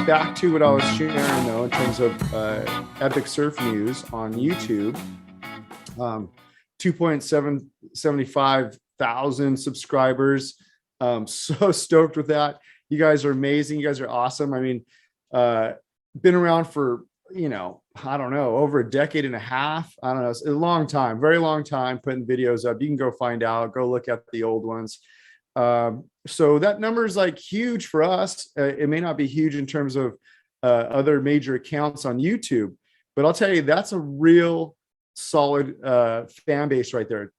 back to what I was sharing though, in terms of epic surf news on YouTube. 2.775 thousand subscribers. So stoked with that. You guys are amazing. You guys are awesome. I mean, been around for, I don't know, over a decade and a half. I don't know. It's a long time, very long time putting videos up. You can go find out, go look at the old ones. So that number is like huge for us. It may not be huge in terms of other major accounts on YouTube, but I'll tell you, that's a real solid fan base right there.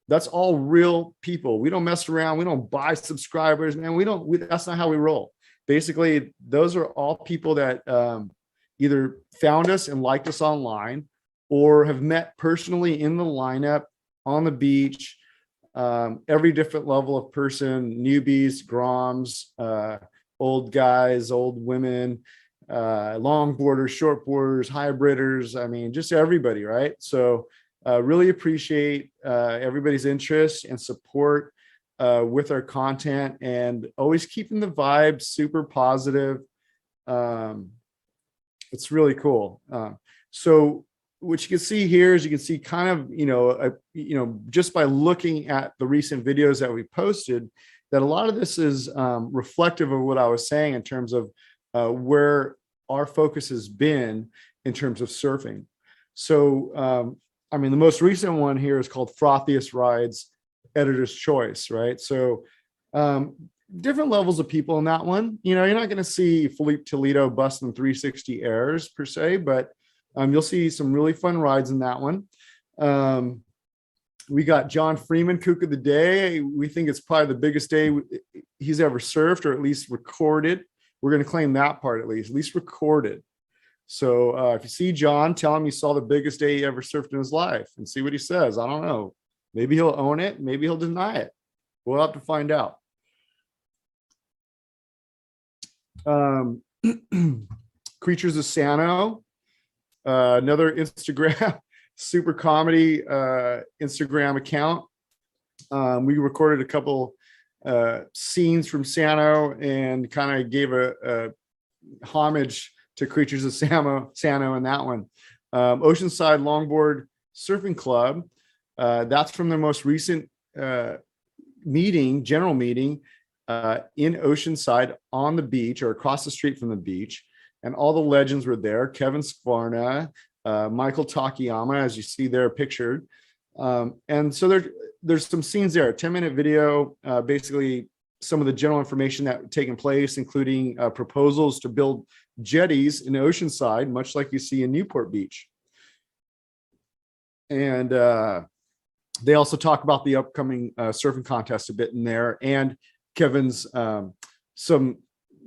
That's all real people. We don't mess around. We don't buy subscribers, man. That's not how we roll. Basically, those are all people that either found us and liked us online or have met personally in the lineup, on the beach, every different level of person, newbies, groms, old guys, old women, longboarders, shortboarders, hybriders. I mean, just everybody, right? So really appreciate everybody's interest and support with our content, and always keeping the vibe super positive. It's really cool. So what you can see here is you can see kind of, just by looking at the recent videos that we posted, that a lot of this is reflective of what I was saying in terms of where our focus has been in terms of surfing. So, I mean, the most recent one here is called Frothiest Rides, Editor's Choice, right? So different levels of people in that one. You're not going to see Felipe Toledo busting 360 airs per se, but you'll see some really fun rides in that one. We got Jon Freeman, Kook of the Day. We think it's probably the biggest day he's ever surfed, or at least recorded. We're going to claim that part at least recorded. So if you see John, tell him you saw the biggest day he ever surfed in his life and see what he says. I don't know. Maybe he'll own it. Maybe he'll deny it. We'll have to find out. Creatures of Sano, another Instagram, super comedy Instagram account. We recorded a couple scenes from Sano and kind of gave a homage to Creatures of Sano in that one. Oceanside Longboard Surfing Club. That's from their most recent general meeting in Oceanside on the beach, or across the street from the beach. And all the legends were there. Kevin Skvarna, Michael Takayama, as you see there pictured. And so there's some scenes there, a 10-minute video, basically some of the general information that taken place, including proposals to build jetties in Oceanside, much like you see in Newport Beach. And they also talk about the upcoming surfing contest a bit in there. And Kevin's,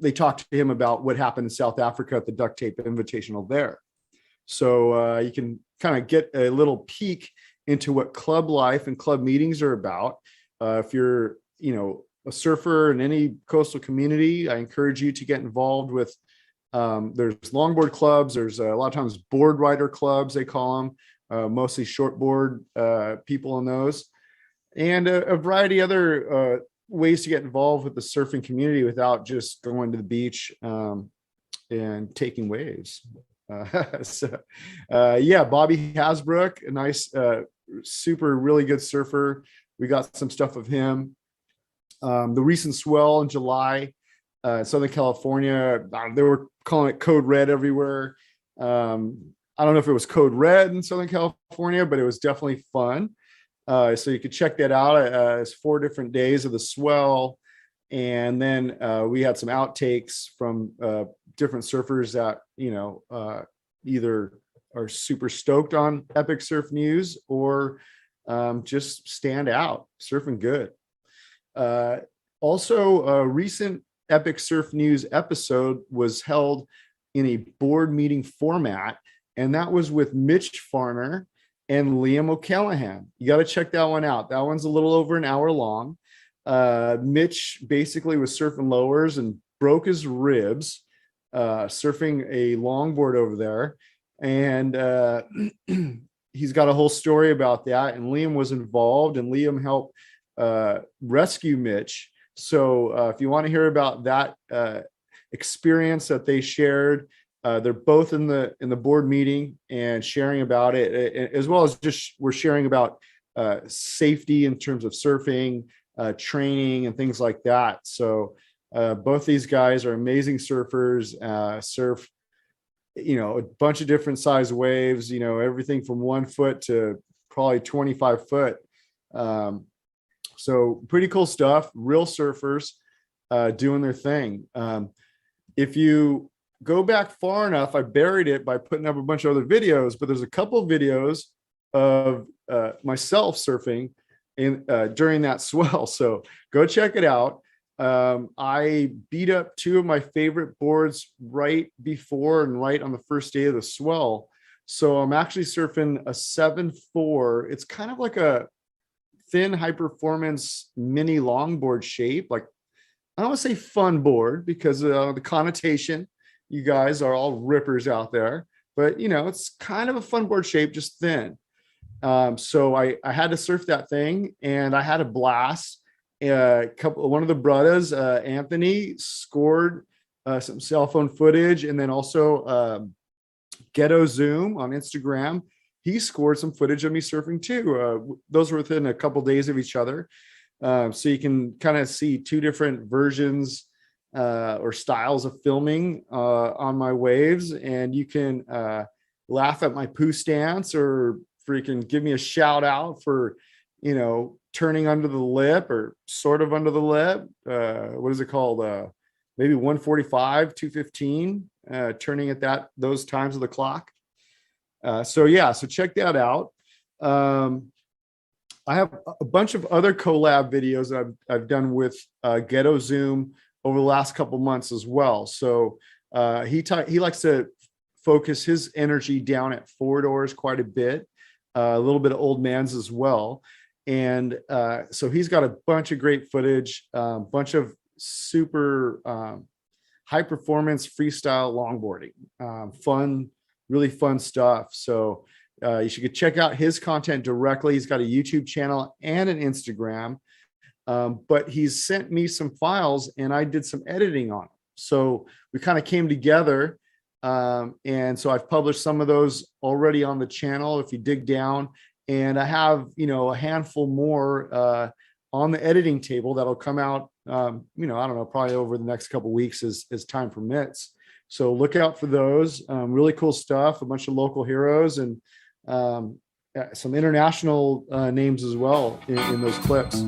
they talked to him about what happened in South Africa at the Duct Tape Invitational there. So you can kind of get a little peek into what club life and club meetings are about. If you're, a surfer in any coastal community, I encourage you to get involved with, there's longboard clubs. There's a lot of times board rider clubs, they call them, mostly shortboard people in those, and a variety of other ways to get involved with the surfing community without just going to the beach and taking waves. Yeah, Bobby Hasbrook, a nice, super, really good surfer. We got some stuff of him. The recent swell in July, Southern California, they were calling it Code Red everywhere. I don't know if it was Code Red in Southern California, but it was definitely fun. So you could check that out. It's 4 different days of the swell. And then we had some outtakes from different surfers that, either are super stoked on Epic Surf News or just stand out, surfing good. Also, a recent Epic Surf News episode was held in a board meeting format, and that was with Mitch Farner and Liam O'Callahan. You got to check that one out. That one's a little over an hour long. Mitch basically was surfing lowers and broke his ribs surfing a longboard over there, and he's got a whole story about that. And Liam was involved, and Liam helped rescue Mitch. So if you want to hear about that experience that they shared. They're both in the board meeting and sharing about it, as well as just we're sharing about safety in terms of surfing, training, and things like that. So both these guys are amazing surfers, surf, a bunch of different size waves, everything from 1 foot to probably 25 foot. So pretty cool stuff, real surfers doing their thing. If you go back far enough, I buried it by putting up a bunch of other videos, but there's a couple of videos of myself surfing during that swell. So go check it out. I beat up 2 of my favorite boards right before and right on the first day of the swell. So I'm actually surfing a 7.4. It's kind of like a thin, high performance mini longboard shape. Like, I don't want to say fun board because the connotation, you guys are all rippers out there, but it's kind of a fun board shape, just thin. So I had to surf that thing and I had a blast. One of the brothers, Anthony, scored some cell phone footage, and then also GhettoZoom on Instagram, he scored some footage of me surfing too. Those were within a couple days of each other. So you can kind of see 2 different versions or styles of filming on my waves, and you can laugh at my poo stance or freaking give me a shout out for, turning under the lip or sort of under the lip. What is it called? Maybe 145, 215, turning at those times of the clock. So check that out. I have a bunch of other collab videos that I've done with GhettoZoom over the last couple months as well. So he likes to focus his energy down at 4 doors quite a bit, a little bit of old man's as well. And so he's got a bunch of great footage, bunch of super high performance freestyle longboarding, really fun stuff. So you should check out his content directly. He's got a YouTube channel and an Instagram, but he's sent me some files and I did some editing on them. So we kind of came together. And so I've published some of those already on the channel if you dig down. And I have, a handful more on the editing table that'll come out, I don't know, probably over the next couple of weeks as time permits. So look out for those. Really cool stuff, a bunch of local heroes and some international names as well in those clips.